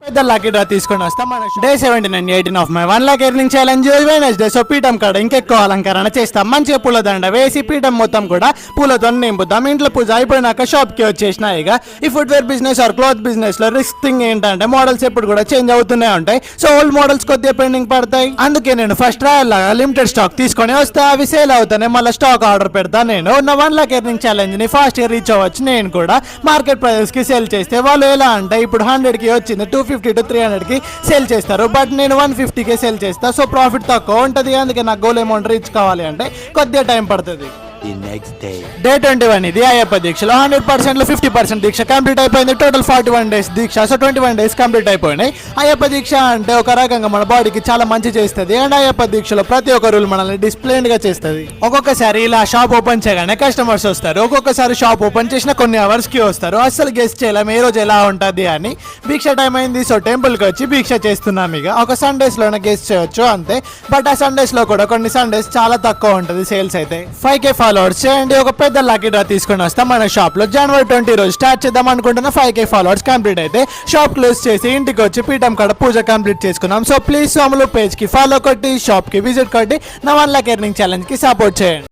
పెద్ద lucky draw తీసుకొని వస్తాం మన day 17 18 of my 1 lakh earning challenge Wednesday. So పీఠం కాడ ఇంకెక్కువ అలంకరణ చేస్తాం, మంచిగా పూలదండ వేసి పీఠం మొత్తం కూడా పూలతో నింపుతాం. ఇంట్లో పూజ అయిపోయినాక షాప్ కి వచ్చేసిన ఇక ఈ footwear business are cloth business లో రిస్క్ థింగ్ ఏంటంటే మోడల్స్ ఎప్పుడు కూడా చేంజ్ అవుతూనే ఉంటాయి. సో ఓల్డ్ మోడల్స్ కొద్దిగా పెండింగ్ పడతాయి. అందుకే నేను ఫస్ట్ ట్రయల్ లాగా లిమిటెడ్ స్టాక్ తీసుకొని వస్తా, అవి సేల్ అవుతానే మళ్ళీ స్టాక్ ఆర్డర్ పెడతా. నేను నా 1 లాక్ ఎర్నింగ్ ఛాలెంజ్ ని ఫాస్ట్ గా రీచ్ అవ్వచ్చు. నేను కూడా మార్కెట్ ప్రైస్ కి సేల్ చేస్తే వాళ్ళు ఎలా అంటే ఇప్పుడు 100 కి వచ్చింది 250 to 300 కి సేల్ చేస్తారు, బట్ నేను 150 కే సేల్ చేస్తా. సో ప్రాఫిట్ తక్కువ ఉంటది. అందుకే నాకు గోల్ అమౌంట్ రీచ్ కావాలి అంటే కొద్దిగా టైం పడుతుంది. డే 21 ఇది అయ్యప్ప దీక్షలో 100% 50% దీక్ష కంప్లీట్ అయిపోయింది. టోటల్ 41 డేస్ దీక్ష. సో 21 డేస్ కంప్లీట్ అయిపోయినాయి. అయ్యప్ప దీక్ష అంటే ఒక రకంగా మన బాడీకి చాలా మంచి చేస్తుంది. అండ్ అయ్యప్ప దీక్షలో ప్రతి ఒక్క రూల్ మనల్ని డిసిప్లైన్ గా చేస్తుంది. ఒక్కొక్కసారి ఇలా షాప్ ఓపెన్ చేయగానే కస్టమర్స్ వస్తారు, ఒక్కొక్కసారి షాప్ ఓపెన్ చేసిన కొన్ని అవర్స్ కి వస్తారు. అసలు గెస్ట్ చేయలేం ఏ రోజు ఎలా ఉంటుంది అని. భిక్ష టైం అయింది, సో టెంపుల్ కి వచ్చి భిక్ష చేస్తున్నాం. ఇక ఒక సండేస్ లోనే గెస్ట్ చేయొచ్చు అంతే, బట్ ఆ సండేస్ లో కూడా కొన్ని సండేస్ చాలా తక్కువ ఉంటుంది సేల్స్ అయితే. 5K ఫాలోవర్స్ చేయండి, ఒక పెద్ద లక్కీ డ్రా తీసుకొని వస్తాం మన షాప్ లో. జనవరి 20 రోజు స్టార్ట్ చేద్దాం అనుకుంటున్న 5K ఫాలోవర్స్ కంప్లీట్ అయితే షాప్ క్లోజ్ చేసి ఇంటికి వచ్చి పీఠం కాడ పూజ కంప్లీట్ చేసుకున్నాం. సో ప్లీజ్ సోములు పేజ్ కి ఫాలో కొట్టి షాప్ కి విజిట్ కొట్టి నా 1 లాక్ ఎర్నింగ్ ఛాలెంజ్ కి సపోర్ట్ చేయండి.